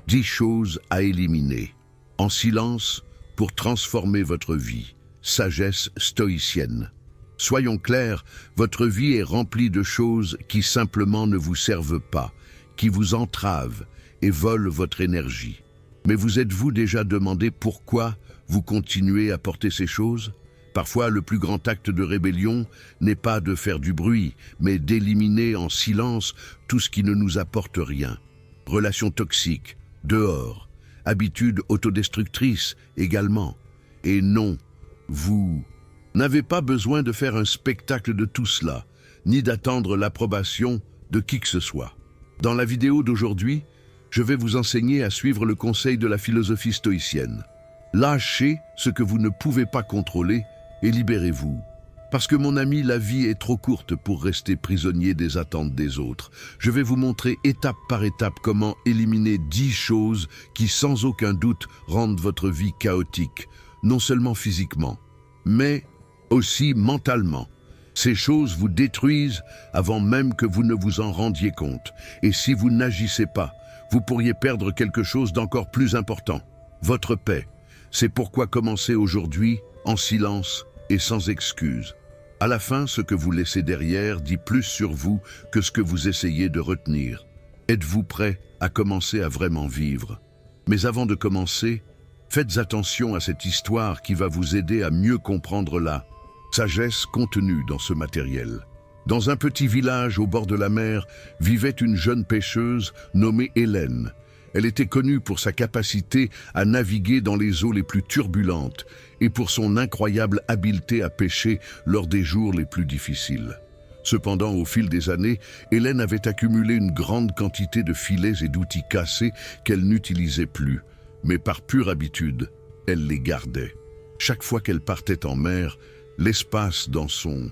10 choses à éliminer. En silence, pour transformer votre vie. Sagesse stoïcienne. Soyons clairs, votre vie est remplie de choses qui simplement ne vous servent pas, qui vous entravent et volent votre énergie. Mais vous êtes-vous déjà demandé pourquoi vous continuez à porter ces choses ? Parfois, le plus grand acte de rébellion n'est pas de faire du bruit, mais d'éliminer en silence tout ce qui ne nous apporte rien. Relations toxiques, dehors, habitudes autodestructrices également. Et non, vous n'avez pas besoin de faire un spectacle de tout cela, ni d'attendre l'approbation de qui que ce soit. Dans la vidéo d'aujourd'hui, je vais vous enseigner à suivre le conseil de la philosophie stoïcienne. Lâchez ce que vous ne pouvez pas contrôler et libérez-vous. Parce que mon ami, la vie est trop courte pour rester prisonnier des attentes des autres. Je vais vous montrer étape par étape comment éliminer 10 choses qui sans aucun doute rendent votre vie chaotique, non seulement physiquement, mais aussi mentalement. Ces choses vous détruisent avant même que vous ne vous en rendiez compte. Et si vous n'agissez pas, vous pourriez perdre quelque chose d'encore plus important, votre paix. C'est pourquoi commencez aujourd'hui en silence et sans excuse. À la fin, ce que vous laissez derrière dit plus sur vous que ce que vous essayez de retenir. Êtes-vous prêt à commencer à vraiment vivre? Mais avant de commencer, faites attention à cette histoire qui va vous aider à mieux comprendre la sagesse contenue dans ce matériel. Dans un petit village au bord de la mer, vivait une jeune pêcheuse nommée Hélène. Elle était connue pour sa capacité à naviguer dans les eaux les plus turbulentes et pour son incroyable habileté à pêcher lors des jours les plus difficiles. Cependant, au fil des années, Hélène avait accumulé une grande quantité de filets et d'outils cassés qu'elle n'utilisait plus. Mais par pure habitude, elle les gardait. Chaque fois qu'elle partait en mer, l'espace dans son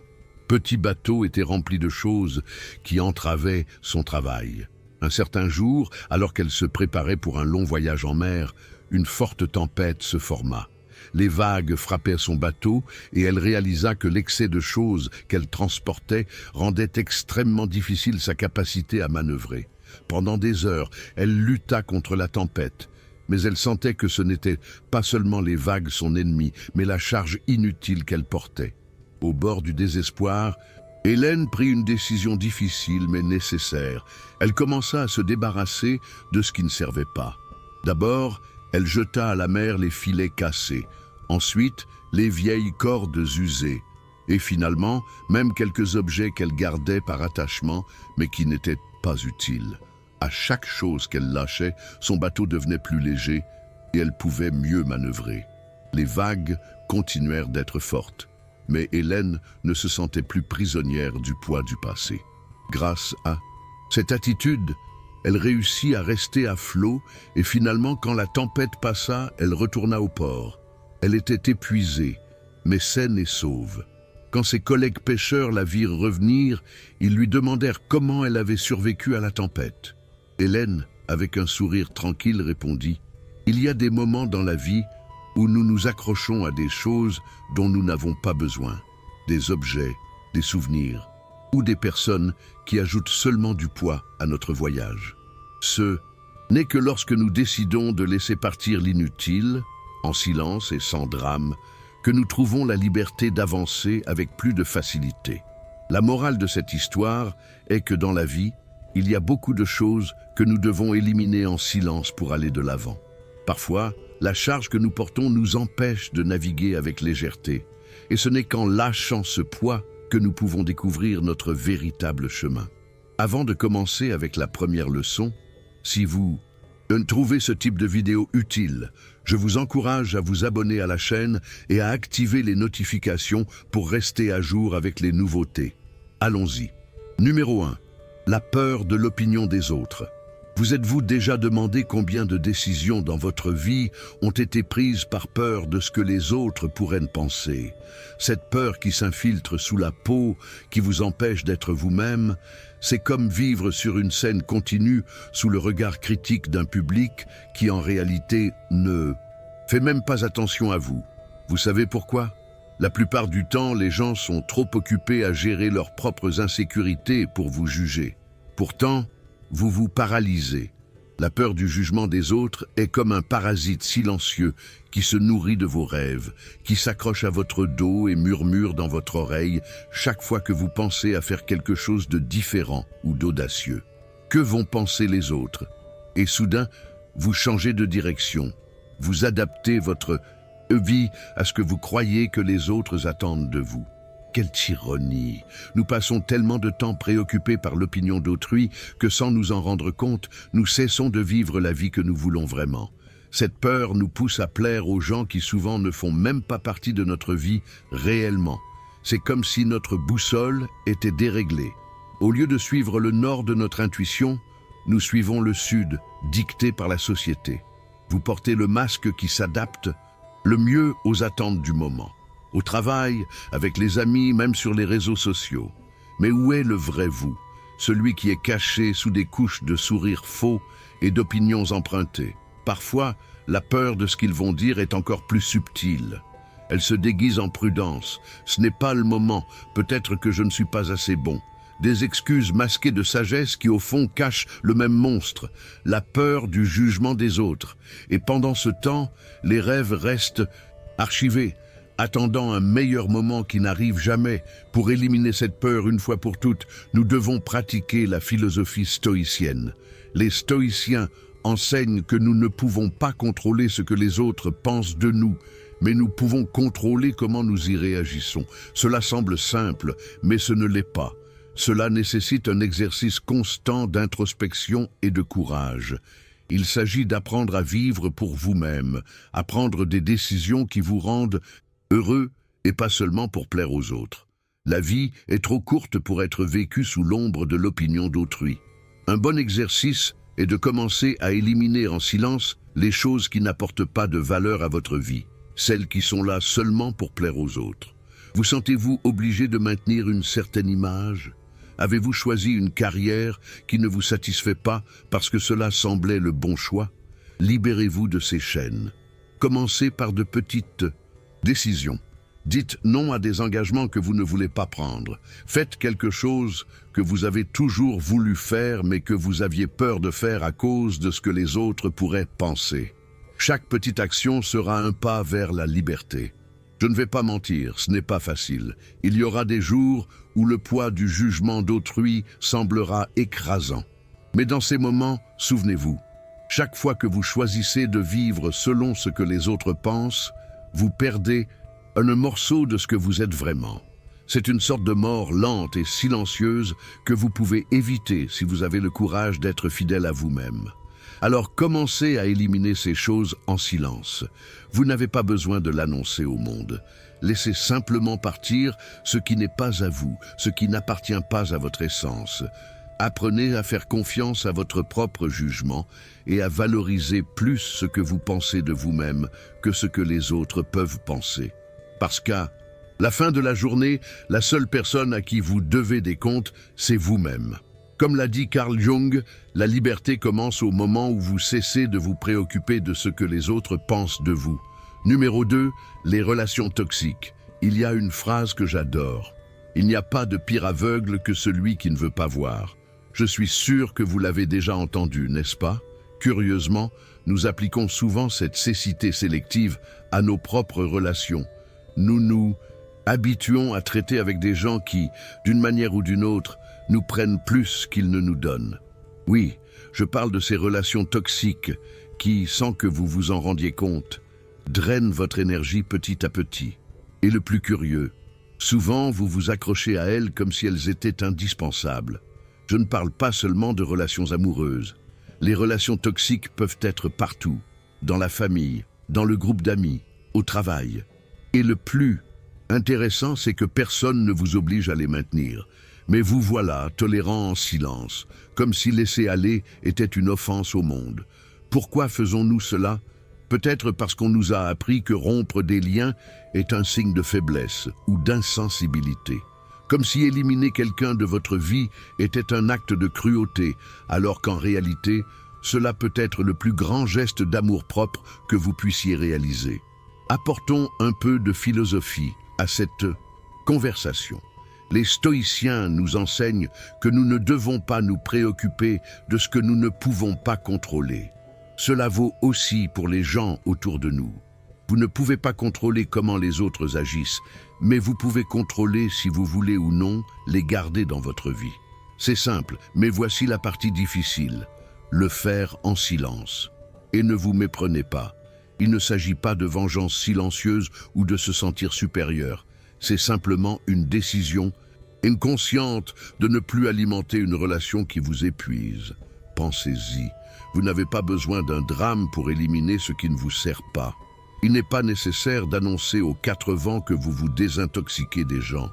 petit bateau était rempli de choses qui entravaient son travail. Un certain jour, alors qu'elle se préparait pour un long voyage en mer, une forte tempête se forma. Les vagues frappaient son bateau et elle réalisa que l'excès de choses qu'elle transportait rendait extrêmement difficile sa capacité à manœuvrer. Pendant des heures, elle lutta contre la tempête, mais elle sentait que ce n'était pas seulement les vagues son ennemi, mais la charge inutile qu'elle portait. Au bord du désespoir, Hélène prit une décision difficile mais nécessaire. Elle commença à se débarrasser de ce qui ne servait pas. D'abord, elle jeta à la mer les filets cassés, ensuite les vieilles cordes usées, et finalement même quelques objets qu'elle gardait par attachement mais qui n'étaient pas utiles. À chaque chose qu'elle lâchait, son bateau devenait plus léger et elle pouvait mieux manœuvrer. Les vagues continuèrent d'être fortes, mais Hélène ne se sentait plus prisonnière du poids du passé. Grâce à cette attitude, elle réussit à rester à flot et finalement, quand la tempête passa, elle retourna au port. Elle était épuisée, mais saine et sauve. Quand ses collègues pêcheurs la virent revenir, ils lui demandèrent comment elle avait survécu à la tempête. Hélène, avec un sourire tranquille, répondit « Il y a des moments dans la vie où nous nous accrochons à des choses dont nous n'avons pas besoin, des objets, des souvenirs ou des personnes qui ajoutent seulement du poids à notre voyage. Ce n'est que lorsque nous décidons de laisser partir l'inutile, en silence et sans drame, que nous trouvons la liberté d'avancer avec plus de facilité. La morale de cette histoire est que dans la vie, il y a beaucoup de choses que nous devons éliminer en silence pour aller de l'avant. Parfois, la charge que nous portons nous empêche de naviguer avec légèreté, et ce n'est qu'en lâchant ce poids que nous pouvons découvrir notre véritable chemin. Avant de commencer avec la première leçon, si vous trouvez ce type de vidéo utile, je vous encourage à vous abonner à la chaîne et à activer les notifications pour rester à jour avec les nouveautés. Allons-y. Numéro 1. La peur de l'opinion des autres. Vous êtes-vous déjà demandé combien de décisions dans votre vie ont été prises par peur de ce que les autres pourraient penser? Cette peur qui s'infiltre sous la peau, qui vous empêche d'être vous-même, c'est comme vivre sur une scène continue sous le regard critique d'un public qui en réalité ne fait même pas attention à vous. Vous savez pourquoi? La plupart du temps, les gens sont trop occupés à gérer leurs propres insécurités pour vous juger. Pourtant, vous vous paralysez. La peur du jugement des autres est comme un parasite silencieux qui se nourrit de vos rêves, qui s'accroche à votre dos et murmure dans votre oreille chaque fois que vous pensez à faire quelque chose de différent ou d'audacieux. Que vont penser les autres? Et soudain, vous changez de direction. Vous adaptez votre vie à ce que vous croyez que les autres attendent de vous. Quelle tyrannie! Nous passons tellement de temps préoccupés par l'opinion d'autrui que sans nous en rendre compte, nous cessons de vivre la vie que nous voulons vraiment. Cette peur nous pousse à plaire aux gens qui souvent ne font même pas partie de notre vie réellement. C'est comme si notre boussole était déréglée. Au lieu de suivre le nord de notre intuition, nous suivons le sud, dicté par la société. Vous portez le masque qui s'adapte le mieux aux attentes du moment. Au travail, avec les amis, même sur les réseaux sociaux. Mais où est le vrai vous? Celui qui est caché sous des couches de sourires faux et d'opinions empruntées. Parfois, la peur de ce qu'ils vont dire est encore plus subtile. Elle se déguise en prudence. Ce n'est pas le moment, peut-être que je ne suis pas assez bon. Des excuses masquées de sagesse qui au fond cachent le même monstre, la peur du jugement des autres. Et pendant ce temps, les rêves restent archivés, attendant un meilleur moment qui n'arrive jamais. Pour éliminer cette peur une fois pour toutes, nous devons pratiquer la philosophie stoïcienne. Les stoïciens enseignent que nous ne pouvons pas contrôler ce que les autres pensent de nous, mais nous pouvons contrôler comment nous y réagissons. Cela semble simple, mais ce ne l'est pas. Cela nécessite un exercice constant d'introspection et de courage. Il s'agit d'apprendre à vivre pour vous-même, à prendre des décisions qui vous rendent heureux et pas seulement pour plaire aux autres. La vie est trop courte pour être vécue sous l'ombre de l'opinion d'autrui. Un bon exercice est de commencer à éliminer en silence les choses qui n'apportent pas de valeur à votre vie, celles qui sont là seulement pour plaire aux autres. Vous sentez-vous obligé de maintenir une certaine image? Avez-vous choisi une carrière qui ne vous satisfait pas parce que cela semblait le bon choix? Libérez-vous de ces chaînes. Commencez par de petites décisions. Dites non à des engagements que vous ne voulez pas prendre. Faites quelque chose que vous avez toujours voulu faire mais que vous aviez peur de faire à cause de ce que les autres pourraient penser. Chaque petite action sera un pas vers la liberté. Je ne vais pas mentir, ce n'est pas facile. Il y aura des jours où le poids du jugement d'autrui semblera écrasant. Mais dans ces moments, souvenez-vous, chaque fois que vous choisissez de vivre selon ce que les autres pensent, vous perdez un morceau de ce que vous êtes vraiment. C'est une sorte de mort lente et silencieuse que vous pouvez éviter si vous avez le courage d'être fidèle à vous-même. Alors commencez à éliminer ces choses en silence. Vous n'avez pas besoin de l'annoncer au monde. Laissez simplement partir ce qui n'est pas à vous, ce qui n'appartient pas à votre essence. Apprenez à faire confiance à votre propre jugement et à valoriser plus ce que vous pensez de vous-même que ce que les autres peuvent penser. Parce qu'à la fin de la journée, la seule personne à qui vous devez des comptes, c'est vous-même. Comme l'a dit Carl Jung, la liberté commence au moment où vous cessez de vous préoccuper de ce que les autres pensent de vous. Numéro 2, les relations toxiques. Il y a une phrase que j'adore. Il n'y a pas de pire aveugle que celui qui ne veut pas voir. Je suis sûr que vous l'avez déjà entendu, n'est-ce pas? Curieusement, nous appliquons souvent cette cécité sélective à nos propres relations. Nous nous habituons à traiter avec des gens qui, d'une manière ou d'une autre, nous prennent plus qu'ils ne nous donnent. Oui, je parle de ces relations toxiques qui, sans que vous vous en rendiez compte, drainent votre énergie petit à petit. Et le plus curieux, souvent vous vous accrochez à elles comme si elles étaient indispensables. Je ne parle pas seulement de relations amoureuses. Les relations toxiques peuvent être partout, dans la famille, dans le groupe d'amis, au travail. Et le plus intéressant, c'est que personne ne vous oblige à les maintenir. Mais vous voilà, tolérant en silence, comme si laisser aller était une offense au monde. Pourquoi faisons-nous cela? Peut-être parce qu'on nous a appris que rompre des liens est un signe de faiblesse ou d'insensibilité. Comme si éliminer quelqu'un de votre vie était un acte de cruauté, alors qu'en réalité, cela peut être le plus grand geste d'amour-propre que vous puissiez réaliser. Apportons un peu de philosophie à cette conversation. Les stoïciens nous enseignent que nous ne devons pas nous préoccuper de ce que nous ne pouvons pas contrôler. Cela vaut aussi pour les gens autour de nous. Vous ne pouvez pas contrôler comment les autres agissent, mais vous pouvez contrôler si vous voulez ou non les garder dans votre vie. C'est simple, mais voici la partie difficile. Le faire en silence. Et ne vous méprenez pas. Il ne s'agit pas de vengeance silencieuse ou de se sentir supérieur. C'est simplement une décision inconsciente de ne plus alimenter une relation qui vous épuise. Pensez-y. Vous n'avez pas besoin d'un drame pour éliminer ce qui ne vous sert pas. Il n'est pas nécessaire d'annoncer aux quatre vents que vous vous désintoxiquez des gens.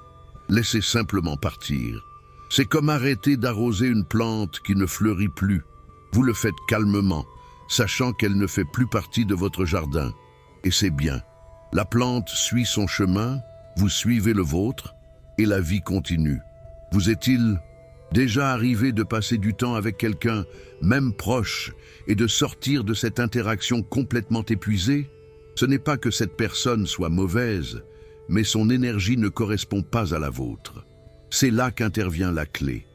Laissez simplement partir. C'est comme arrêter d'arroser une plante qui ne fleurit plus. Vous le faites calmement, sachant qu'elle ne fait plus partie de votre jardin. Et c'est bien. La plante suit son chemin, vous suivez le vôtre, et la vie continue. Vous est-il déjà arrivé de passer du temps avec quelqu'un, même proche, et de sortir de cette interaction complètement épuisé? Ce n'est pas que cette personne soit mauvaise, mais son énergie ne correspond pas à la vôtre. C'est là qu'intervient la clé.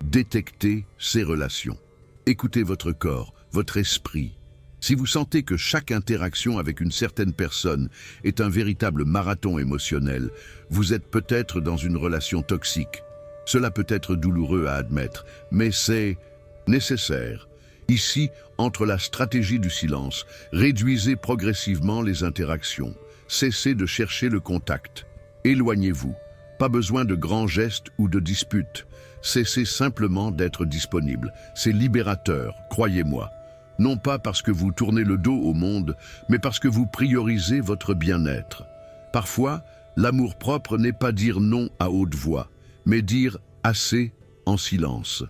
Détectez ces relations. Écoutez votre corps, votre esprit. Si vous sentez que chaque interaction avec une certaine personne est un véritable marathon émotionnel, vous êtes peut-être dans une relation toxique. Cela peut être douloureux à admettre, mais c'est nécessaire. Ici, entre la stratégie du silence, réduisez progressivement les interactions. Cessez de chercher le contact. Éloignez-vous. Pas besoin de grands gestes ou de disputes. Cessez simplement d'être disponible. C'est libérateur, croyez-moi. Non pas parce que vous tournez le dos au monde, mais parce que vous priorisez votre bien-être. Parfois, l'amour-propre n'est pas dire non à haute voix, mais dire assez en silence.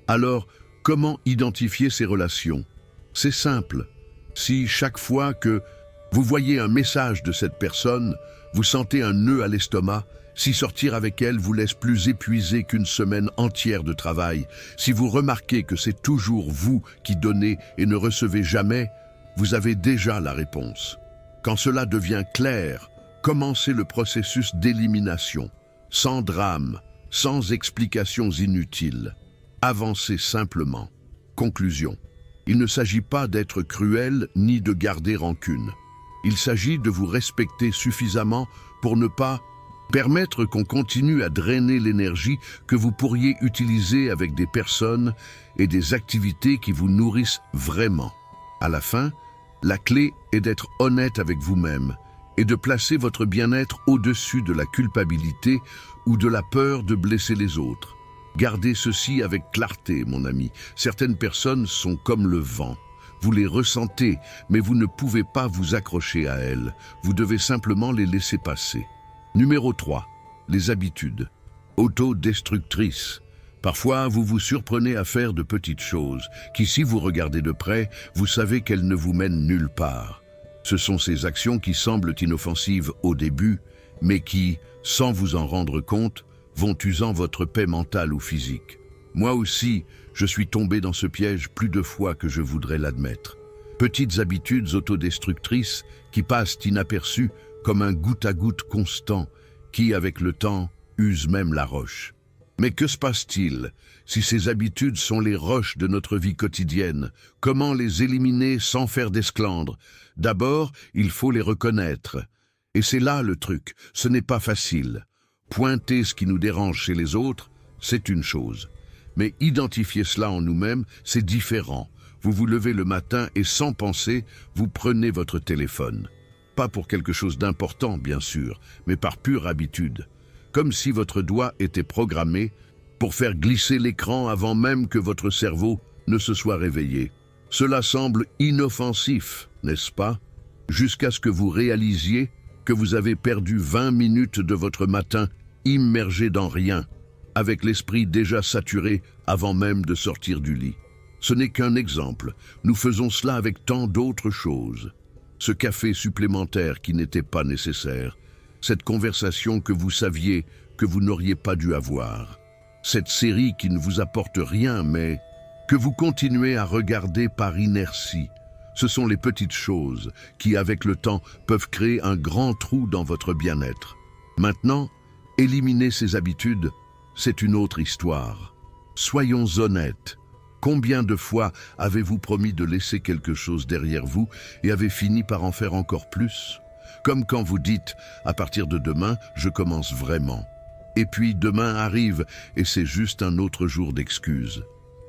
Alors, comment identifier ces relations? C'est simple. Si chaque fois que vous voyez un message de cette personne, vous sentez un nœud à l'estomac, si sortir avec elle vous laisse plus épuisé qu'une semaine entière de travail, si vous remarquez que c'est toujours vous qui donnez et ne recevez jamais, vous avez déjà la réponse. Quand cela devient clair, commencez le processus d'élimination, sans drame, sans explications inutiles. Avancez simplement. Conclusion. Il ne s'agit pas d'être cruel ni de garder rancune. Il s'agit de vous respecter suffisamment pour ne pas permettre qu'on continue à drainer l'énergie que vous pourriez utiliser avec des personnes et des activités qui vous nourrissent vraiment. À la fin, la clé est d'être honnête avec vous-même et de placer votre bien-être au-dessus de la culpabilité ou de la peur de blesser les autres. Gardez ceci avec clarté, mon ami. Certaines personnes sont comme le vent. Vous les ressentez, mais vous ne pouvez pas vous accrocher à elles. Vous devez simplement les laisser passer. Numéro 3. Les habitudes. Autodestructrices. Parfois, vous vous surprenez à faire de petites choses, qui, si vous regardez de près, vous savez qu'elles ne vous mènent nulle part. Ce sont ces actions qui semblent inoffensives au début, mais qui, sans vous en rendre compte, vont usant votre paix mentale ou physique. Moi aussi, je suis tombé dans ce piège plus de fois que je voudrais l'admettre. Petites habitudes autodestructrices qui passent inaperçues comme un goutte-à-goutte constant qui, avec le temps, use même la roche. Mais que se passe-t-il si ces habitudes sont les roches de notre vie quotidienne? Comment les éliminer sans faire d'esclandre? D'abord, il faut les reconnaître. Et c'est là le truc, ce n'est pas facile. Pointer ce qui nous dérange chez les autres, c'est une chose. Mais identifier cela en nous-mêmes, c'est différent. Vous vous levez le matin et sans penser, vous prenez votre téléphone. Pas pour quelque chose d'important, bien sûr, mais par pure habitude. Comme si votre doigt était programmé pour faire glisser l'écran avant même que votre cerveau ne se soit réveillé. Cela semble inoffensif, n'est-ce pas? Jusqu'à ce que vous réalisiez que vous avez perdu 20 minutes de votre matin immergé dans rien, avec l'esprit déjà saturé avant même de sortir du lit. Ce n'est qu'un exemple, nous faisons cela avec tant d'autres choses. Ce café supplémentaire qui n'était pas nécessaire, cette conversation que vous saviez que vous n'auriez pas dû avoir, cette série qui ne vous apporte rien mais que vous continuez à regarder par inertie. Ce sont les petites choses qui, avec le temps, peuvent créer un grand trou dans votre bien-être. Maintenant, éliminez ces habitudes c'est une autre histoire. Soyons honnêtes. Combien de fois avez-vous promis de laisser quelque chose derrière vous et avez fini par en faire encore plus? Comme quand vous dites « à partir de demain, je commence vraiment ». Et puis demain arrive et c'est juste un autre jour d'excuses.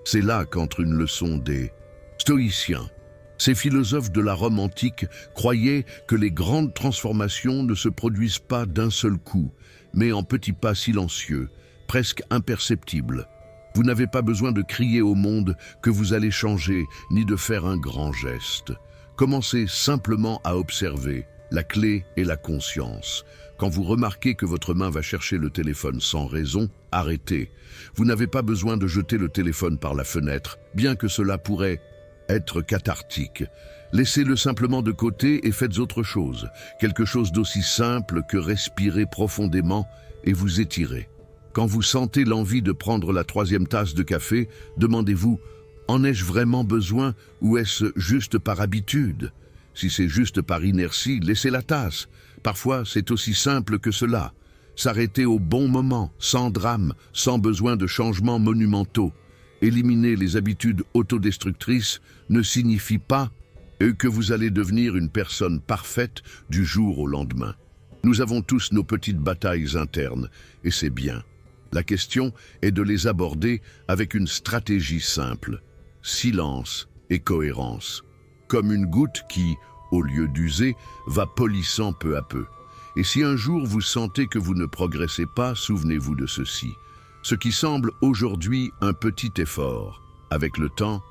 C'est là qu'entre une leçon des stoïciens. Ces philosophes de la Rome antique croyaient que les grandes transformations ne se produisent pas d'un seul coup, mais en petits pas silencieux, presque imperceptibles. Vous n'avez pas besoin de crier au monde que vous allez changer, ni de faire un grand geste. Commencez simplement à observer. La clé est la conscience. Quand vous remarquez que votre main va chercher le téléphone sans raison, arrêtez. Vous n'avez pas besoin de jeter le téléphone par la fenêtre, bien que cela pourrait être cathartique. Laissez-le simplement de côté et faites autre chose. Quelque chose d'aussi simple que respirer profondément et vous étirer. Quand vous sentez l'envie de prendre la 3e tasse de café, demandez-vous « En ai-je vraiment besoin ou est-ce juste par habitude ?» Si c'est juste par inertie, laissez la tasse. Parfois, c'est aussi simple que cela. S'arrêter au bon moment, sans drame, sans besoin de changements monumentaux. Éliminer les habitudes autodestructrices ne signifie pas que vous allez devenir une personne parfaite du jour au lendemain. Nous avons tous nos petites batailles internes, et c'est bien. La question est de les aborder avec une stratégie simple, silence et cohérence, comme une goutte qui, au lieu d'user, va polissant peu à peu. Et si un jour vous sentez que vous ne progressez pas, souvenez-vous de ceci. Ce qui semble aujourd'hui un petit effort, avec le temps,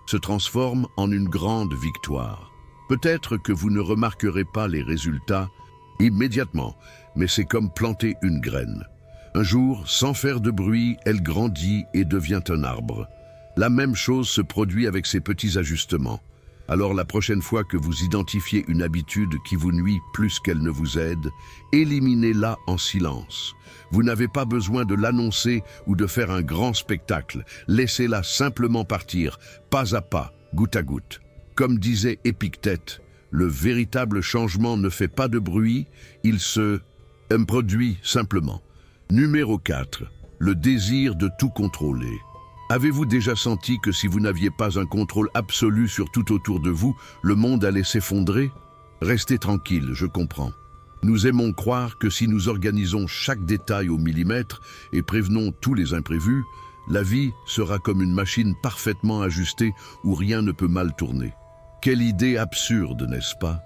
se transforme en une grande victoire. Peut-être que vous ne remarquerez pas les résultats immédiatement, mais c'est comme planter une graine. Un jour, sans faire de bruit, elle grandit et devient un arbre. La même chose se produit avec ces petits ajustements. Alors la prochaine fois que vous identifiez une habitude qui vous nuit plus qu'elle ne vous aide, éliminez-la en silence. Vous n'avez pas besoin de l'annoncer ou de faire un grand spectacle. Laissez-la simplement partir, pas à pas, goutte à goutte. Comme disait Épictète, le véritable changement ne fait pas de bruit, il se produit simplement. Numéro 4. Le désir de tout contrôler. Avez-vous déjà senti que si vous n'aviez pas un contrôle absolu sur tout autour de vous, le monde allait s'effondrer? Restez tranquille, je comprends. Nous aimons croire que si nous organisons chaque détail au millimètre et prévenons tous les imprévus, la vie sera comme une machine parfaitement ajustée où rien ne peut mal tourner. Quelle idée absurde, n'est-ce pas?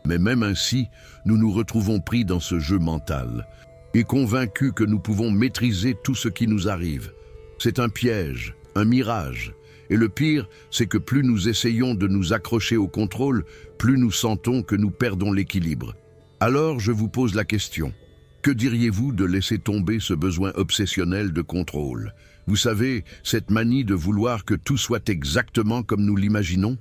Mais même ainsi, nous nous retrouvons pris dans ce jeu mental et convaincus que nous pouvons maîtriser tout ce qui nous arrive. C'est un piège, un mirage. Et le pire, c'est que plus nous essayons de nous accrocher au contrôle, plus nous sentons que nous perdons l'équilibre. Alors je vous pose la question. Que diriez-vous de laisser tomber ce besoin obsessionnel de contrôle? Vous savez, cette manie de vouloir que tout soit exactement comme nous l'imaginons?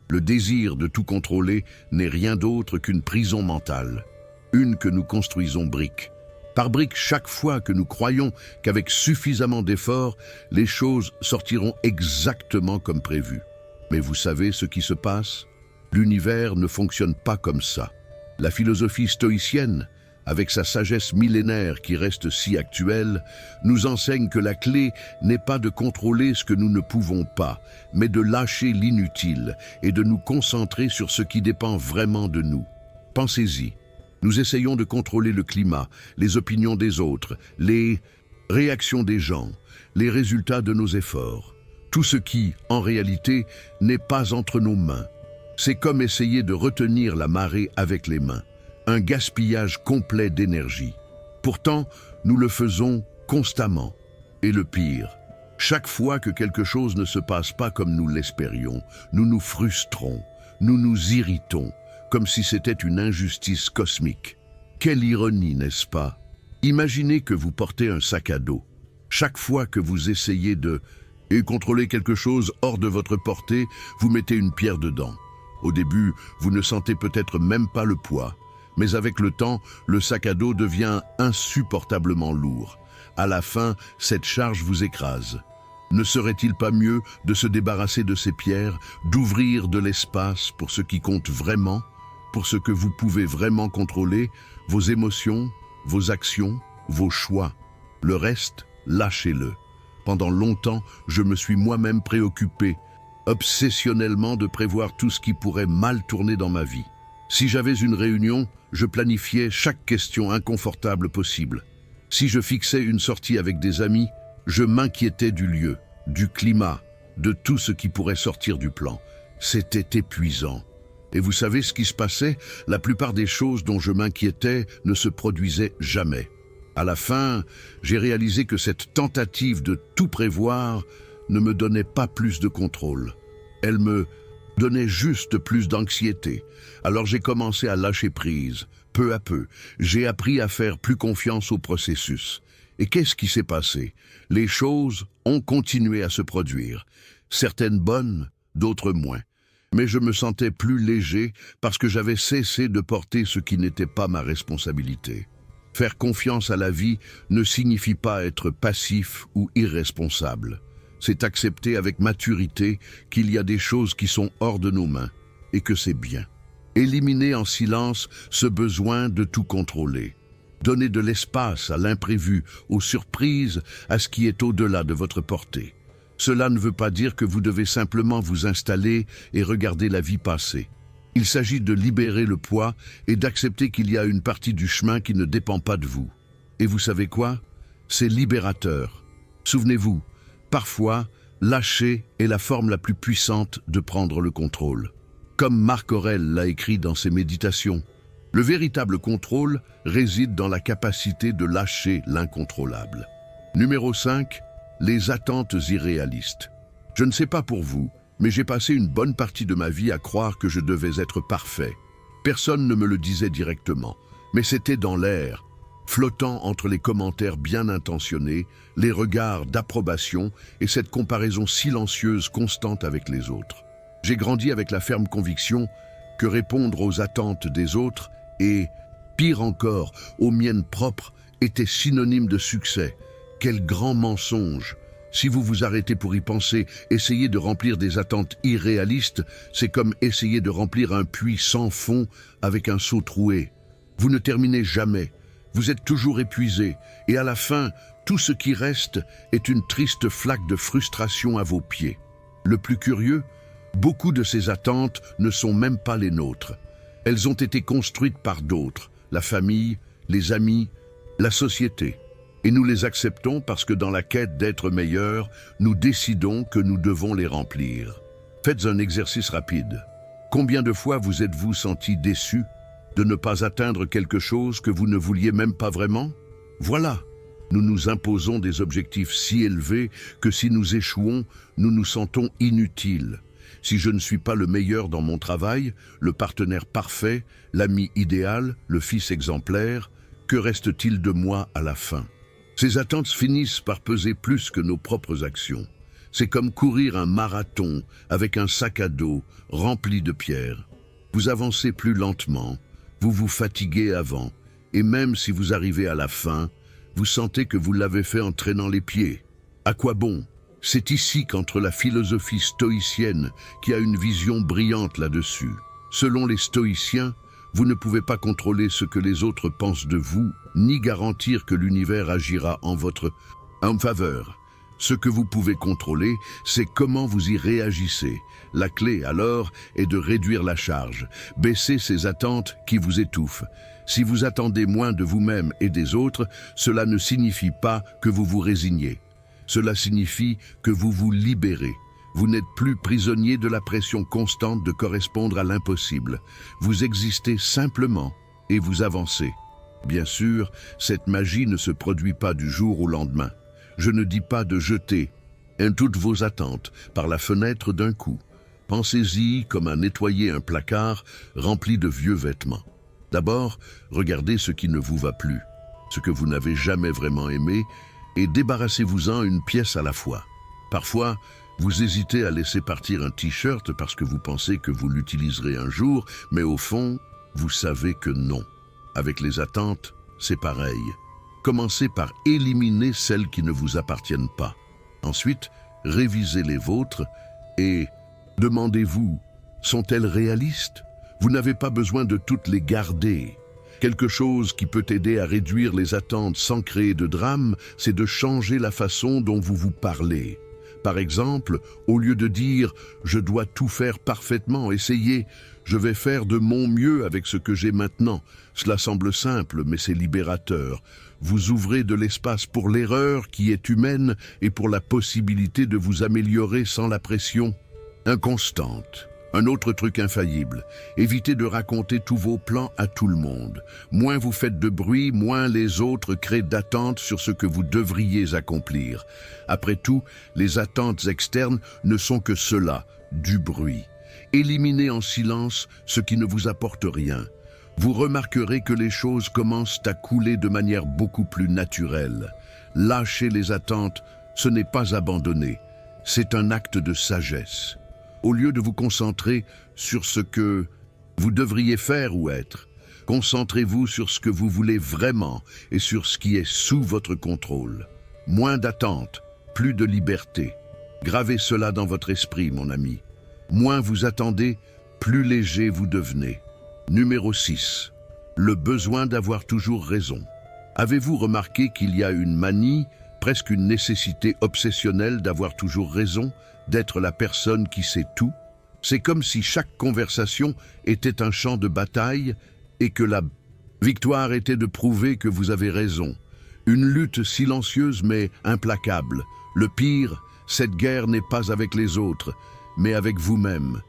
Le désir de tout contrôler n'est rien d'autre qu'une prison mentale. Une que nous construisons brique par brique chaque fois que nous croyons qu'avec suffisamment d'efforts, les choses sortiront exactement comme prévu. Mais vous savez ce qui se passe? L'univers ne fonctionne pas comme ça. La philosophie stoïcienne, avec sa sagesse millénaire qui reste si actuelle, nous enseigne que la clé n'est pas de contrôler ce que nous ne pouvons pas, mais de lâcher l'inutile et de nous concentrer sur ce qui dépend vraiment de nous. Pensez-y. Nous essayons de contrôler le climat, les opinions des autres, les réactions des gens, les résultats de nos efforts. Tout ce qui, en réalité, n'est pas entre nos mains. C'est comme essayer de retenir la marée avec les mains. Un gaspillage complet d'énergie. Pourtant, nous le faisons constamment. Et le pire, chaque fois que quelque chose ne se passe pas comme nous l'espérions, nous nous frustrons, nous nous irritons, comme si c'était une injustice cosmique. Quelle ironie, n'est-ce pas? Imaginez que vous portez un sac à dos. Chaque fois que vous essayez de contrôler quelque chose hors de votre portée, vous mettez une pierre dedans. Au début, vous ne sentez peut-être même pas le poids, mais avec le temps, le sac à dos devient insupportablement lourd. À la fin, cette charge vous écrase. Ne serait-il pas mieux de se débarrasser de ces pierres, d'ouvrir de l'espace pour ce qui compte vraiment, pour ce que vous pouvez vraiment contrôler, vos émotions, vos actions, vos choix. Le reste, lâchez-le. Pendant longtemps, je me suis moi-même préoccupé, obsessionnellement, de prévoir tout ce qui pourrait mal tourner dans ma vie. Si j'avais une réunion, je planifiais chaque question inconfortable possible. Si je fixais une sortie avec des amis, je m'inquiétais du lieu, du climat, de tout ce qui pourrait sortir du plan. C'était épuisant. Et vous savez ce qui se passait? La plupart des choses dont je m'inquiétais ne se produisaient jamais. À la fin, j'ai réalisé que cette tentative de tout prévoir ne me donnait pas plus de contrôle. Elle me donnait juste plus d'anxiété. Alors j'ai commencé à lâcher prise. Peu à peu, j'ai appris à faire plus confiance au processus. Et qu'est-ce qui s'est passé? Les choses ont continué à se produire. Certaines bonnes, d'autres moins. Mais je me sentais plus léger parce que j'avais cessé de porter ce qui n'était pas ma responsabilité. Faire confiance à la vie ne signifie pas être passif ou irresponsable. C'est accepter avec maturité qu'il y a des choses qui sont hors de nos mains et que c'est bien. Éliminer en silence ce besoin de tout contrôler. Donner de l'espace à l'imprévu, aux surprises, à ce qui est au-delà de votre portée. Cela ne veut pas dire que vous devez simplement vous installer et regarder la vie passer. Il s'agit de libérer le poids et d'accepter qu'il y a une partie du chemin qui ne dépend pas de vous. Et vous savez quoi? C'est libérateur. Souvenez-vous, parfois, lâcher est la forme la plus puissante de prendre le contrôle. Comme Marc Aurèle l'a écrit dans ses méditations, le véritable contrôle réside dans la capacité de lâcher l'incontrôlable. Numéro 5. Les attentes irréalistes. Je ne sais pas pour vous, mais j'ai passé une bonne partie de ma vie à croire que je devais être parfait. Personne ne me le disait directement, mais c'était dans l'air, flottant entre les commentaires bien intentionnés, les regards d'approbation et cette comparaison silencieuse constante avec les autres. J'ai grandi avec la ferme conviction que répondre aux attentes des autres et, pire encore, aux miennes propres, était synonyme de succès. Quel grand mensonge! Si vous vous arrêtez pour y penser, essayer de remplir des attentes irréalistes, c'est comme essayer de remplir un puits sans fond avec un seau troué. Vous ne terminez jamais, vous êtes toujours épuisé, et à la fin, tout ce qui reste est une triste flaque de frustration à vos pieds. Le plus curieux, beaucoup de ces attentes ne sont même pas les nôtres. Elles ont été construites par d'autres, la famille, les amis, la société. Et nous les acceptons parce que dans la quête d'être meilleurs, nous décidons que nous devons les remplir. Faites un exercice rapide. Combien de fois vous êtes-vous senti déçu de ne pas atteindre quelque chose que vous ne vouliez même pas vraiment? Voilà, nous nous imposons des objectifs si élevés que si nous échouons, nous nous sentons inutiles. Si je ne suis pas le meilleur dans mon travail, le partenaire parfait, l'ami idéal, le fils exemplaire, que reste-t-il de moi à la fin? Ces attentes finissent par peser plus que nos propres actions. C'est comme courir un marathon avec un sac à dos rempli de pierres. Vous avancez plus lentement, vous vous fatiguez avant, et même si vous arrivez à la fin, vous sentez que vous l'avez fait en traînant les pieds. À quoi bon? C'est ici qu'entre la philosophie stoïcienne qui a une vision brillante là-dessus. Selon les stoïciens, vous ne pouvez pas contrôler ce que les autres pensent de vous, ni garantir que l'univers agira en faveur. Ce que vous pouvez contrôler, c'est comment vous y réagissez. La clé, alors, est de réduire la charge, baisser ces attentes qui vous étouffent. Si vous attendez moins de vous-même et des autres, cela ne signifie pas que vous vous résignez. Cela signifie que vous vous libérez. Vous n'êtes plus prisonnier de la pression constante de correspondre à l'impossible. Vous existez simplement et vous avancez. Bien sûr, cette magie ne se produit pas du jour au lendemain. Je ne dis pas de jeter toutes vos attentes par la fenêtre d'un coup. Pensez-y comme à nettoyer un placard rempli de vieux vêtements. D'abord, regardez ce qui ne vous va plus, ce que vous n'avez jamais vraiment aimé, et débarrassez-vous-en une pièce à la fois. Parfois, vous hésitez à laisser partir un t-shirt parce que vous pensez que vous l'utiliserez un jour, mais au fond, vous savez que non. Avec les attentes, c'est pareil. Commencez par éliminer celles qui ne vous appartiennent pas. Ensuite, révisez les vôtres et demandez-vous, sont-elles réalistes? Vous n'avez pas besoin de toutes les garder. Quelque chose qui peut aider à réduire les attentes sans créer de drame, c'est de changer la façon dont vous vous parlez. Par exemple, au lieu de dire « je dois tout faire parfaitement », essayez « je vais faire de mon mieux avec ce que j'ai maintenant ». Cela semble simple, mais c'est libérateur. Vous ouvrez de l'espace pour l'erreur qui est humaine et pour la possibilité de vous améliorer sans la pression inconstante. Un autre truc infaillible, évitez de raconter tous vos plans à tout le monde. Moins vous faites de bruit, moins les autres créent d'attentes sur ce que vous devriez accomplir. Après tout, les attentes externes ne sont que cela, du bruit. Éliminez en silence ce qui ne vous apporte rien. Vous remarquerez que les choses commencent à couler de manière beaucoup plus naturelle. Lâcher les attentes, ce n'est pas abandonner, c'est un acte de sagesse. Au lieu de vous concentrer sur ce que vous devriez faire ou être, concentrez-vous sur ce que vous voulez vraiment et sur ce qui est sous votre contrôle. Moins d'attente, plus de liberté. Gravez cela dans votre esprit, mon ami. Moins vous attendez, plus léger vous devenez. Numéro 6. Le besoin d'avoir toujours raison. Avez-vous remarqué qu'il y a une manie, presque une nécessité obsessionnelle d'avoir toujours raison, d'être la personne qui sait tout? C'est comme si chaque conversation était un champ de bataille et que la victoire était de prouver que vous avez raison. Une lutte silencieuse mais implacable. Le pire, cette guerre n'est pas avec les autres, mais avec vous-même.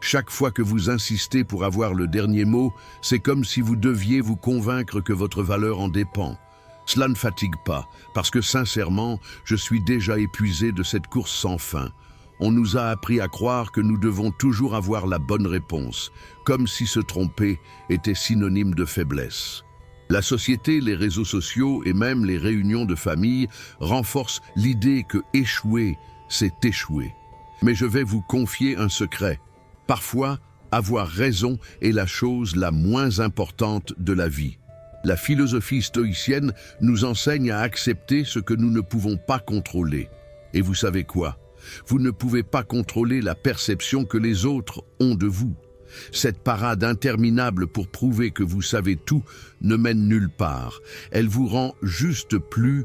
Chaque fois que vous insistez pour avoir le dernier mot, c'est comme si vous deviez vous convaincre que votre valeur en dépend. Cela ne fatigue pas, parce que sincèrement, je suis déjà épuisé de cette course sans fin. On nous a appris à croire que nous devons toujours avoir la bonne réponse, comme si se tromper était synonyme de faiblesse. La société, les réseaux sociaux et même les réunions de famille renforcent l'idée que échouer, c'est échouer. Mais je vais vous confier un secret. Parfois, avoir raison est la chose la moins importante de la vie. La philosophie stoïcienne nous enseigne à accepter ce que nous ne pouvons pas contrôler. Et vous savez quoi? Vous ne pouvez pas contrôler la perception que les autres ont de vous. Cette parade interminable pour prouver que vous savez tout ne mène nulle part. Elle vous rend juste plus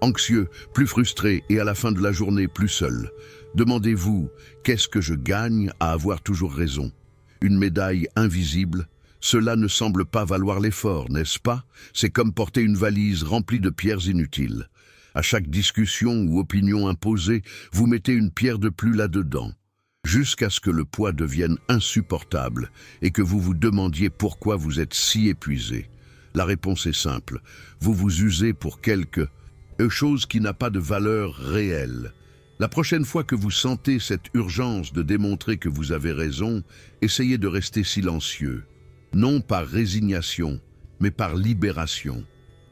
anxieux, plus frustré et à la fin de la journée plus seul. Demandez-vous, qu'est-ce que je gagne à avoir toujours raison? Une médaille invisible? Cela ne semble pas valoir l'effort, n'est-ce pas? C'est comme porter une valise remplie de pierres inutiles. À chaque discussion ou opinion imposée, vous mettez une pierre de plus là-dedans, jusqu'à ce que le poids devienne insupportable et que vous vous demandiez pourquoi vous êtes si épuisé. La réponse est simple, vous vous usez pour quelque chose qui n'a pas de valeur réelle. La prochaine fois que vous sentez cette urgence de démontrer que vous avez raison, essayez de rester silencieux. Non par résignation, mais par libération.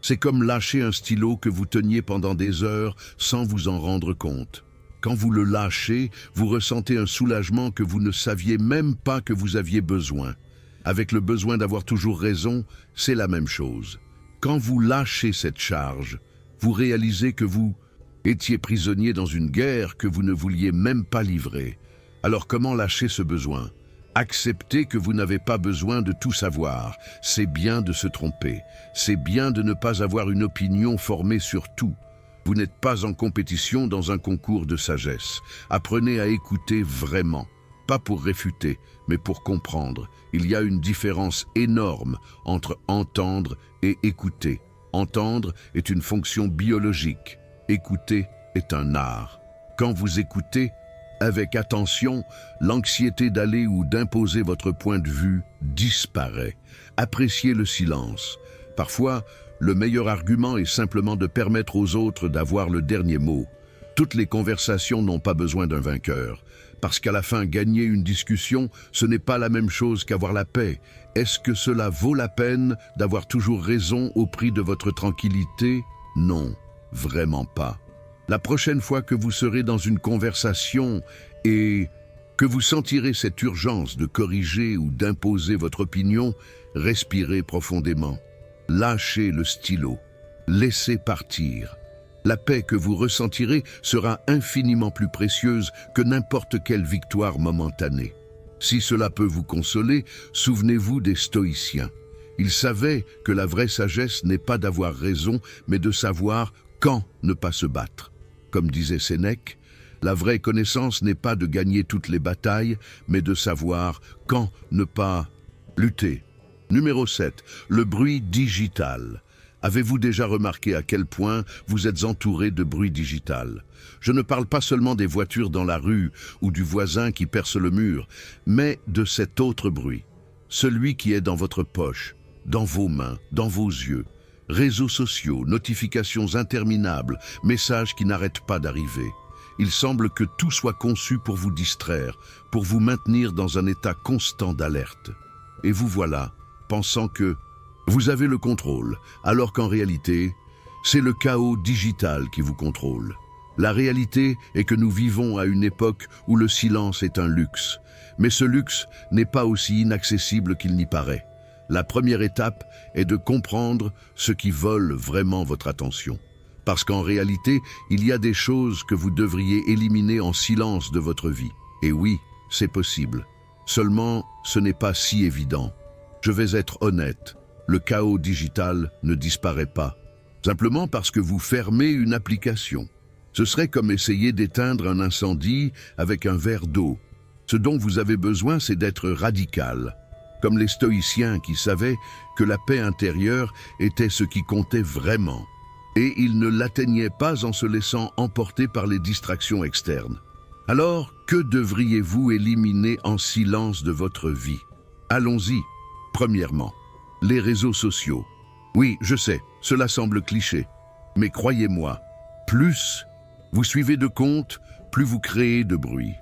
C'est comme lâcher un stylo que vous teniez pendant des heures sans vous en rendre compte. Quand vous le lâchez, vous ressentez un soulagement que vous ne saviez même pas que vous aviez besoin. Avec le besoin d'avoir toujours raison, c'est la même chose. Quand vous lâchez cette charge, vous réalisez que vous étiez prisonnier dans une guerre que vous ne vouliez même pas livrer. Alors comment lâcher ce besoin? Acceptez que vous n'avez pas besoin de tout savoir. C'est bien de se tromper. C'est bien de ne pas avoir une opinion formée sur tout. Vous n'êtes pas en compétition dans un concours de sagesse. Apprenez à écouter vraiment. Pas pour réfuter, mais pour comprendre. Il y a une différence énorme entre entendre et écouter. Entendre est une fonction biologique. Écouter est un art. Quand vous écoutez, avec attention, l'anxiété d'aller ou d'imposer votre point de vue disparaît. Appréciez le silence. Parfois, le meilleur argument est simplement de permettre aux autres d'avoir le dernier mot. Toutes les conversations n'ont pas besoin d'un vainqueur. Parce qu'à la fin, gagner une discussion, ce n'est pas la même chose qu'avoir la paix. Est-ce que cela vaut la peine d'avoir toujours raison au prix de votre tranquillité? Non, vraiment pas. La prochaine fois que vous serez dans une conversation et que vous sentirez cette urgence de corriger ou d'imposer votre opinion, respirez profondément. Lâchez le stylo. Laissez partir. La paix que vous ressentirez sera infiniment plus précieuse que n'importe quelle victoire momentanée. Si cela peut vous consoler, souvenez-vous des stoïciens. Ils savaient que la vraie sagesse n'est pas d'avoir raison, mais de savoir quand ne pas se battre. Comme disait Sénèque, la vraie connaissance n'est pas de gagner toutes les batailles, mais de savoir quand ne pas lutter. Numéro 7. Le bruit digital. Avez-vous déjà remarqué à quel point vous êtes entouré de bruit digital? Je ne parle pas seulement des voitures dans la rue ou du voisin qui perce le mur, mais de cet autre bruit, celui qui est dans votre poche, dans vos mains, dans vos yeux. Réseaux sociaux, notifications interminables, messages qui n'arrêtent pas d'arriver. Il semble que tout soit conçu pour vous distraire, pour vous maintenir dans un état constant d'alerte. Et vous voilà, pensant que vous avez le contrôle, alors qu'en réalité, c'est le chaos digital qui vous contrôle. La réalité est que nous vivons à une époque où le silence est un luxe. Mais ce luxe n'est pas aussi inaccessible qu'il n'y paraît. La première étape est de comprendre ce qui vole vraiment votre attention. Parce qu'en réalité, il y a des choses que vous devriez éliminer en silence de votre vie. Et oui, c'est possible. Seulement, ce n'est pas si évident. Je vais être honnête. Le chaos digital ne disparaît pas, simplement parce que vous fermez une application. Ce serait comme essayer d'éteindre un incendie avec un verre d'eau. Ce dont vous avez besoin, c'est d'être radical, comme les stoïciens qui savaient que la paix intérieure était ce qui comptait vraiment. Et ils ne l'atteignaient pas en se laissant emporter par les distractions externes. Alors, que devriez-vous éliminer en silence de votre vie? Allons-y. Premièrement, les réseaux sociaux. Oui, je sais, cela semble cliché. Mais croyez-moi, plus vous suivez de comptes, plus vous créez de bruit.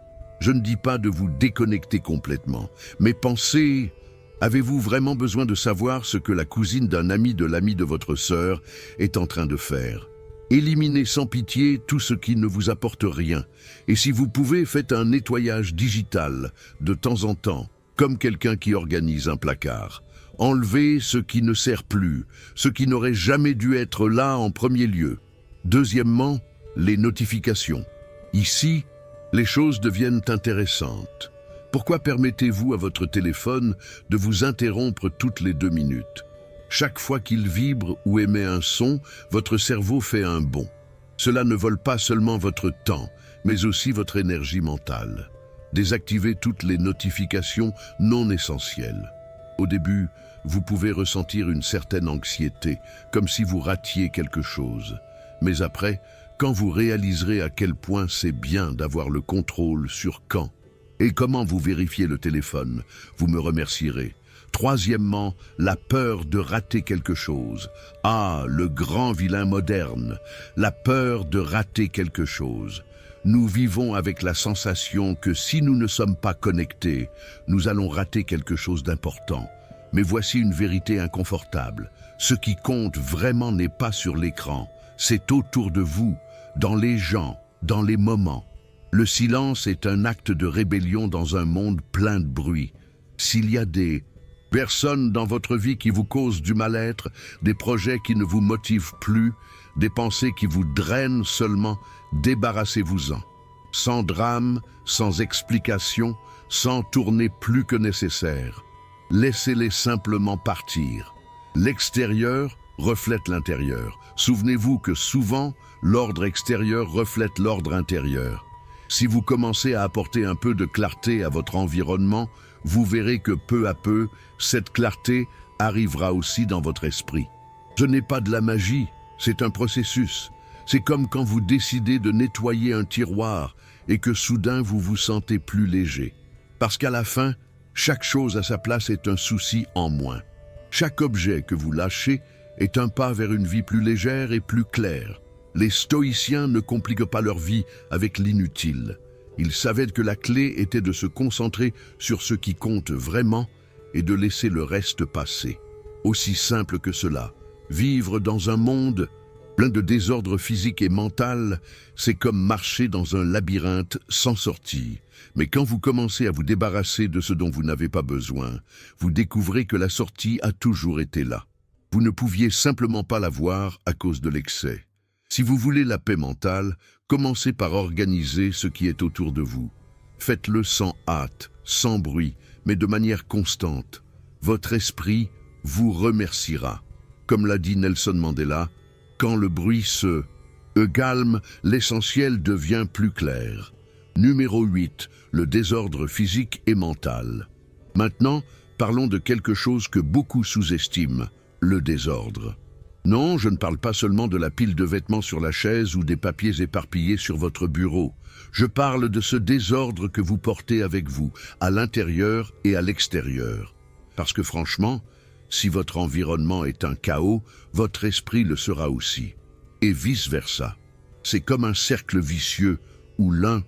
Je ne dis pas de vous déconnecter complètement, mais pensez, avez-vous vraiment besoin de savoir ce que la cousine d'un ami de l'ami de votre sœur est en train de faire? Éliminez sans pitié tout ce qui ne vous apporte rien. Et si vous pouvez, faites un nettoyage digital de temps en temps, comme quelqu'un qui organise un placard. Enlevez ce qui ne sert plus, ce qui n'aurait jamais dû être là en premier lieu. Deuxièmement, les notifications. Ici, les choses deviennent intéressantes. Pourquoi permettez-vous à votre téléphone de vous interrompre toutes les 2 minutes? Chaque fois qu'il vibre ou émet un son, votre cerveau fait un bond. Cela ne vole pas seulement votre temps, mais aussi votre énergie mentale. Désactivez toutes les notifications non essentielles. Au début, vous pouvez ressentir une certaine anxiété, comme si vous ratiez quelque chose. Mais après, quand vous réaliserez à quel point c'est bien d'avoir le contrôle sur quand et comment vous vérifiez le téléphone, vous me remercierez. Troisièmement, la peur de rater quelque chose. Ah, le grand vilain moderne, la peur de rater quelque chose. Nous vivons avec la sensation que si nous ne sommes pas connectés, nous allons rater quelque chose d'important. Mais voici une vérité inconfortable. Ce qui compte vraiment n'est pas sur l'écran, c'est autour de vous, dans les gens, dans les moments. Le silence est un acte de rébellion dans un monde plein de bruit. S'il y a des personnes dans votre vie qui vous causent du mal-être, des projets qui ne vous motivent plus, des pensées qui vous drainent seulement, débarrassez-vous-en. Sans drame, sans explication, sans tourner plus que nécessaire. Laissez-les simplement partir. L'extérieur reflète l'intérieur. Souvenez-vous que souvent, l'ordre extérieur reflète l'ordre intérieur. Si vous commencez à apporter un peu de clarté à votre environnement, vous verrez que peu à peu, cette clarté arrivera aussi dans votre esprit. Ce n'est pas de la magie, c'est un processus. C'est comme quand vous décidez de nettoyer un tiroir et que soudain vous vous sentez plus léger. Parce qu'à la fin, chaque chose à sa place est un souci en moins. Chaque objet que vous lâchez est un pas vers une vie plus légère et plus claire. Les stoïciens ne compliquent pas leur vie avec l'inutile. Ils savaient que la clé était de se concentrer sur ce qui compte vraiment et de laisser le reste passer. Aussi simple que cela, vivre dans un monde plein de désordre physique et mental, c'est comme marcher dans un labyrinthe sans sortie. Mais quand vous commencez à vous débarrasser de ce dont vous n'avez pas besoin, vous découvrez que la sortie a toujours été là. Vous ne pouviez simplement pas la voir à cause de l'excès. Si vous voulez la paix mentale, commencez par organiser ce qui est autour de vous. Faites-le sans hâte, sans bruit, mais de manière constante. Votre esprit vous remerciera. Comme l'a dit Nelson Mandela, quand le bruit se calme, l'essentiel devient plus clair. Numéro 8, le désordre physique et mental. Maintenant, parlons de quelque chose que beaucoup sous-estiment, le désordre. Non, je ne parle pas seulement de la pile de vêtements sur la chaise ou des papiers éparpillés sur votre bureau. Je parle de ce désordre que vous portez avec vous, à l'intérieur et à l'extérieur. Parce que franchement, si votre environnement est un chaos, votre esprit le sera aussi. Et vice-versa. C'est comme un cercle vicieux où l'un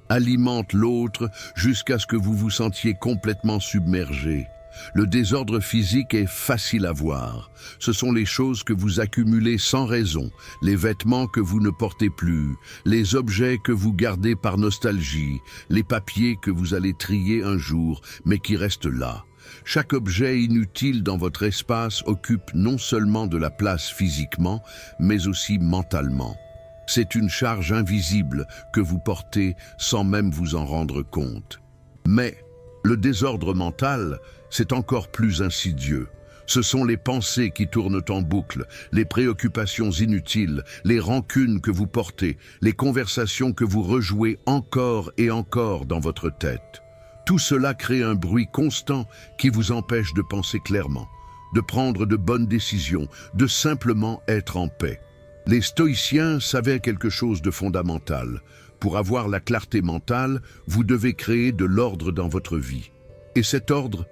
alimente l'autre jusqu'à ce que vous vous sentiez complètement submergé. Le désordre physique est facile à voir. Ce sont les choses que vous accumulez sans raison, les vêtements que vous ne portez plus, les objets que vous gardez par nostalgie, les papiers que vous allez trier un jour, mais qui restent là. Chaque objet inutile dans votre espace occupe non seulement de la place physiquement, mais aussi mentalement. C'est une charge invisible que vous portez sans même vous en rendre compte. Mais le désordre mental, c'est encore plus insidieux. Ce sont les pensées qui tournent en boucle, les préoccupations inutiles, les rancunes que vous portez, les conversations que vous rejouez encore et encore dans votre tête. Tout cela crée un bruit constant qui vous empêche de penser clairement, de prendre de bonnes décisions, de simplement être en paix. Les stoïciens savaient quelque chose de fondamental. Pour avoir la clarté mentale, vous devez créer de l'ordre dans votre vie. Et cet ordre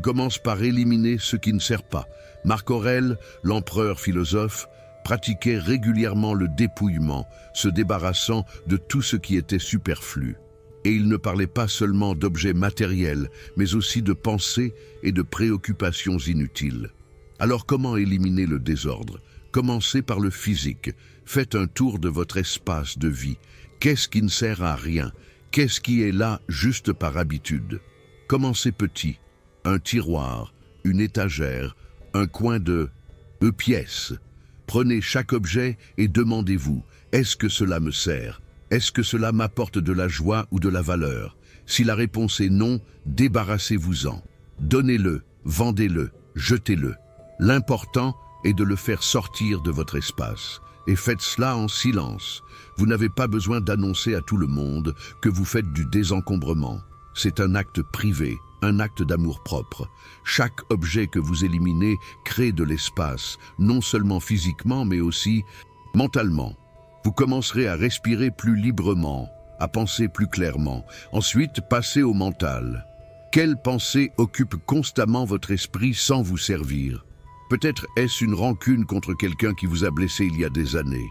commence par éliminer ce qui ne sert pas. Marc Aurèle, l'empereur philosophe, pratiquait régulièrement le dépouillement, se débarrassant de tout ce qui était superflu. Et il ne parlait pas seulement d'objets matériels, mais aussi de pensées et de préoccupations inutiles. Alors comment éliminer le désordre ? Commencez par le physique. Faites un tour de votre espace de vie. Qu'est-ce qui ne sert à rien? Qu'est-ce qui est là juste par habitude? Commencez petit. Un tiroir, une étagère, un coin de pièce. Prenez chaque objet et demandez-vous, est-ce que cela me sert? Est-ce que cela m'apporte de la joie ou de la valeur? Si la réponse est non, débarrassez-vous-en. Donnez-le, vendez-le, jetez-le. L'important est de le faire sortir de votre espace. Et faites cela en silence. Vous n'avez pas besoin d'annoncer à tout le monde que vous faites du désencombrement. C'est un acte privé, un acte d'amour-propre. Chaque objet que vous éliminez crée de l'espace, non seulement physiquement, mais aussi mentalement. Vous commencerez à respirer plus librement, à penser plus clairement. Ensuite, passez au mental. Quelle pensée occupe constamment votre esprit sans vous servir? Peut-être est-ce une rancune contre quelqu'un qui vous a blessé il y a des années.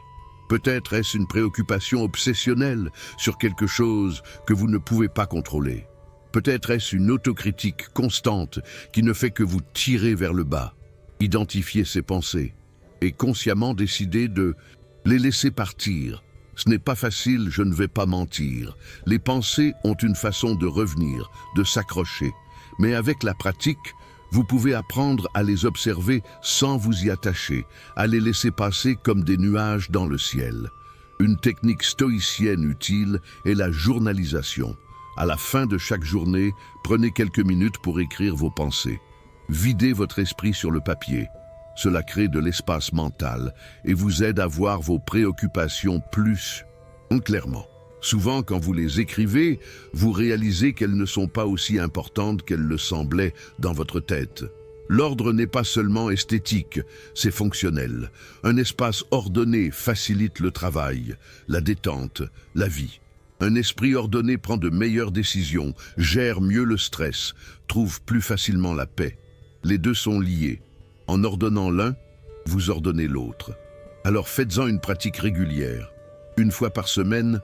Peut-être est-ce une préoccupation obsessionnelle sur quelque chose que vous ne pouvez pas contrôler. Peut-être est-ce une autocritique constante qui ne fait que vous tirer vers le bas. Identifiez ces pensées et consciemment décidez de les laisser partir. Ce n'est pas facile, je ne vais pas mentir. Les pensées ont une façon de revenir, de s'accrocher. Mais avec la pratique, vous pouvez apprendre à les observer sans vous y attacher, à les laisser passer comme des nuages dans le ciel. Une technique stoïcienne utile est la journalisation. À la fin de chaque journée, prenez quelques minutes pour écrire vos pensées. Videz votre esprit sur le papier. Cela crée de l'espace mental et vous aide à voir vos préoccupations plus clairement. Souvent, quand vous les écrivez, vous réalisez qu'elles ne sont pas aussi importantes qu'elles le semblaient dans votre tête. L'ordre n'est pas seulement esthétique, c'est fonctionnel. Un espace ordonné facilite le travail, la détente, la vie. Un esprit ordonné prend de meilleures décisions, gère mieux le stress, trouve plus facilement la paix. Les deux sont liés. En ordonnant l'un, vous ordonnez l'autre. Alors faites-en une pratique régulière. Une fois par semaine,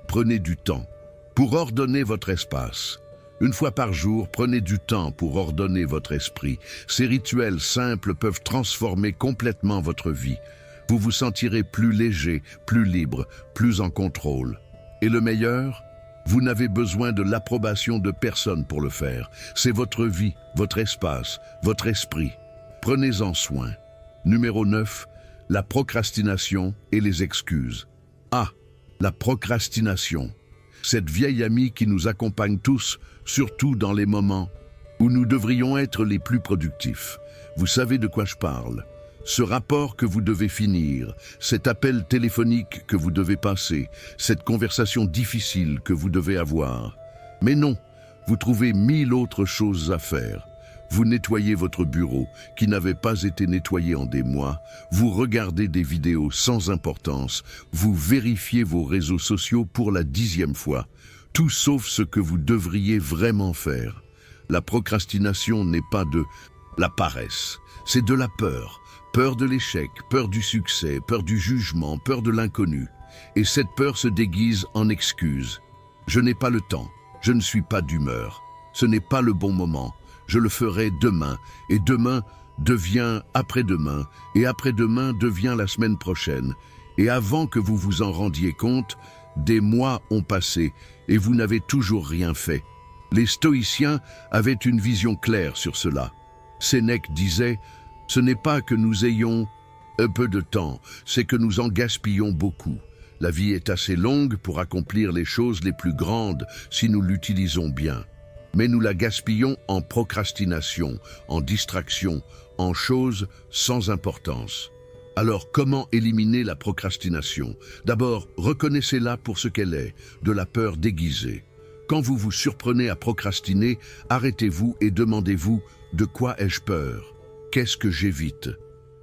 prenez du temps pour ordonner votre espace. Une fois par jour, prenez du temps pour ordonner votre esprit. Ces rituels simples peuvent transformer complètement votre vie. Vous vous sentirez plus léger, plus libre, plus en contrôle. Et le meilleur, vous n'avez besoin de l'approbation de personne pour le faire. C'est votre vie, votre espace, votre esprit. Prenez-en soin. Numéro 9, la procrastination et les excuses. Ah, la procrastination. Cette vieille amie qui nous accompagne tous, surtout dans les moments où nous devrions être les plus productifs. Vous savez de quoi je parle. Ce rapport que vous devez finir, cet appel téléphonique que vous devez passer, cette conversation difficile que vous devez avoir. Mais non, vous trouvez 1000 autres choses à faire. Vous nettoyez votre bureau, qui n'avait pas été nettoyé en des mois, vous regardez des vidéos sans importance, vous vérifiez vos réseaux sociaux pour la 10e fois, tout sauf ce que vous devriez vraiment faire. La procrastination n'est pas de la paresse, c'est de la peur. Peur de l'échec, peur du succès, peur du jugement, peur de l'inconnu. Et cette peur se déguise en excuse. Je n'ai pas le temps, je ne suis pas d'humeur, ce n'est pas le bon moment, je le ferai demain, et demain devient après-demain, et après-demain devient la semaine prochaine. Et avant que vous vous en rendiez compte, des mois ont passé, et vous n'avez toujours rien fait. Les stoïciens avaient une vision claire sur cela. Sénèque disait: ce n'est pas que nous ayons un peu de temps, c'est que nous en gaspillons beaucoup. La vie est assez longue pour accomplir les choses les plus grandes si nous l'utilisons bien. Mais nous la gaspillons en procrastination, en distraction, en choses sans importance. Alors comment éliminer la procrastination? D'abord, reconnaissez-la pour ce qu'elle est, de la peur déguisée. Quand vous vous surprenez à procrastiner, arrêtez-vous et demandez-vous: de quoi ai-je peur? Qu'est-ce que j'évite?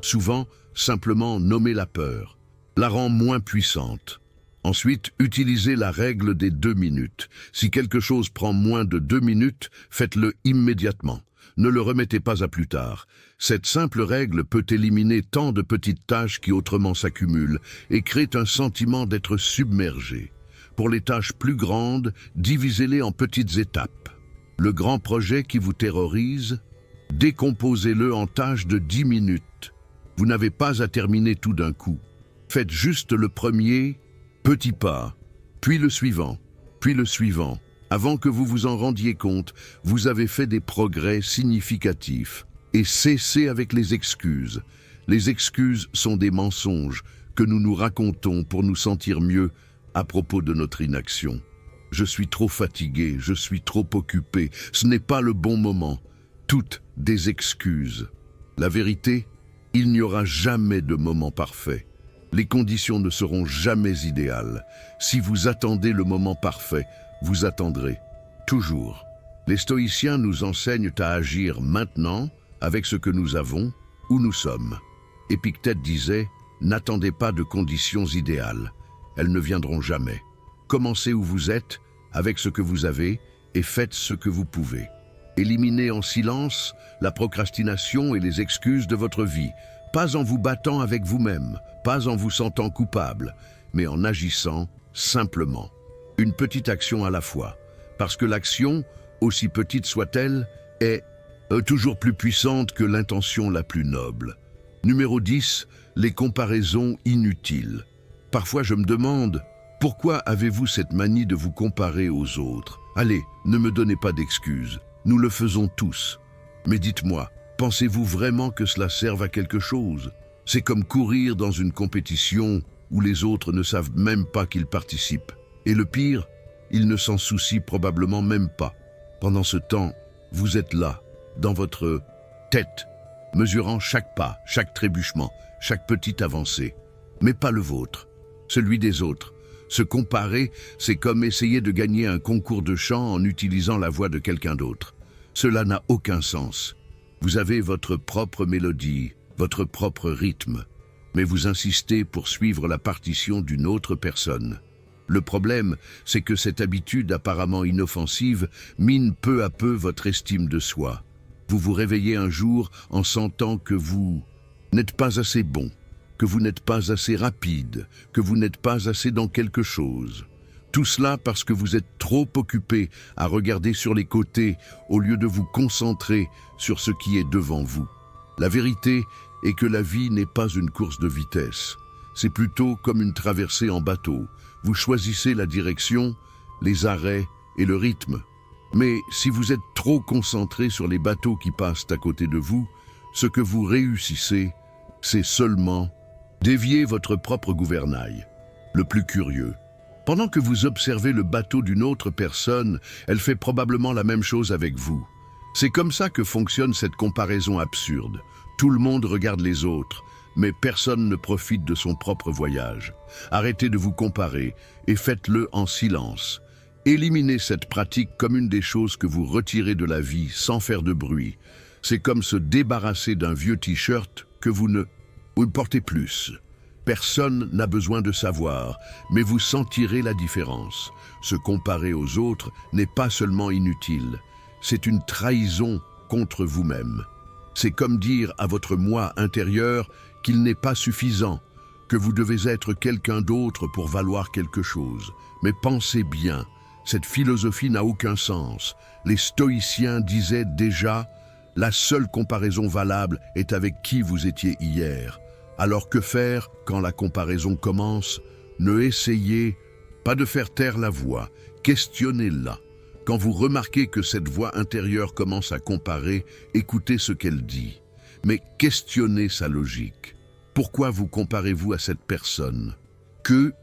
Souvent, simplement nommer la peur la rend moins puissante. Ensuite, utilisez la règle des 2 minutes. Si quelque chose prend moins de 2 minutes, faites-le immédiatement. Ne le remettez pas à plus tard. Cette simple règle peut éliminer tant de petites tâches qui autrement s'accumulent et créent un sentiment d'être submergé. Pour les tâches plus grandes, divisez-les en petites étapes. Le grand projet qui vous terrorise, décomposez-le en tâches de 10 minutes. Vous n'avez pas à terminer tout d'un coup. Faites juste le premier petit pas, puis le suivant, puis le suivant. Avant que vous vous en rendiez compte, vous avez fait des progrès significatifs. Et cessez avec les excuses. Les excuses sont des mensonges que nous nous racontons pour nous sentir mieux à propos de notre inaction. Je suis trop fatigué, je suis trop occupé, ce n'est pas le bon moment. Toutes des excuses. La vérité, il n'y aura jamais de moment parfait. Les conditions ne seront jamais idéales. Si vous attendez le moment parfait, vous attendrez. Toujours. Les stoïciens nous enseignent à agir maintenant, avec ce que nous avons, où nous sommes. Épictète disait: n'attendez pas de conditions idéales. Elles ne viendront jamais. Commencez où vous êtes, avec ce que vous avez, et faites ce que vous pouvez. Éliminez en silence la procrastination et les excuses de votre vie, pas en vous battant avec vous-même, pas en vous sentant coupable, mais en agissant simplement. Une petite action à la fois, parce que l'action, aussi petite soit-elle, est toujours plus puissante que l'intention la plus noble. Numéro 10, les comparaisons inutiles. Parfois je me demande: pourquoi avez-vous cette manie de vous comparer aux autres? Allez, ne me donnez pas d'excuses. Nous le faisons tous. Mais dites-moi, pensez-vous vraiment que cela serve à quelque chose? C'est comme courir dans une compétition où les autres ne savent même pas qu'ils participent. Et le pire, ils ne s'en soucient probablement même pas. Pendant ce temps, vous êtes là, dans votre tête, mesurant chaque pas, chaque trébuchement, chaque petite avancée. Mais pas le vôtre, celui des autres. Se comparer, c'est comme essayer de gagner un concours de chant en utilisant la voix de quelqu'un d'autre. Cela n'a aucun sens. Vous avez votre propre mélodie, votre propre rythme, mais vous insistez pour suivre la partition d'une autre personne. Le problème, c'est que cette habitude apparemment inoffensive mine peu à peu votre estime de soi. Vous vous réveillez un jour en sentant que vous n'êtes pas assez bon, que vous n'êtes pas assez rapide, que vous n'êtes pas assez dans quelque chose. Tout cela parce que vous êtes trop occupé à regarder sur les côtés au lieu de vous concentrer sur ce qui est devant vous. La vérité est que la vie n'est pas une course de vitesse. C'est plutôt comme une traversée en bateau. Vous choisissez la direction, les arrêts et le rythme. Mais si vous êtes trop concentré sur les bateaux qui passent à côté de vous, ce que vous réussissez, c'est seulement dévier votre propre gouvernail. Le plus curieux, pendant que vous observez le bateau d'une autre personne, elle fait probablement la même chose avec vous. C'est comme ça que fonctionne cette comparaison absurde. Tout le monde regarde les autres, mais personne ne profite de son propre voyage. Arrêtez de vous comparer et faites-le en silence. Éliminez cette pratique comme une des choses que vous retirez de la vie sans faire de bruit. C'est comme se débarrasser d'un vieux t-shirt que vous ne portez plus. Personne n'a besoin de savoir, mais vous sentirez la différence. Se comparer aux autres n'est pas seulement inutile, c'est une trahison contre vous-même. C'est comme dire à votre moi intérieur qu'il n'est pas suffisant, que vous devez être quelqu'un d'autre pour valoir quelque chose. Mais pensez bien, cette philosophie n'a aucun sens. Les stoïciens disaient déjà « La seule comparaison valable est avec qui vous étiez hier ». Alors que faire quand la comparaison commence? Ne essayez pas de faire taire la voix, questionnez-la. Quand vous remarquez que cette voix intérieure commence à comparer, écoutez ce qu'elle dit. Mais questionnez sa logique. Pourquoi vous comparez-vous à cette personne? Que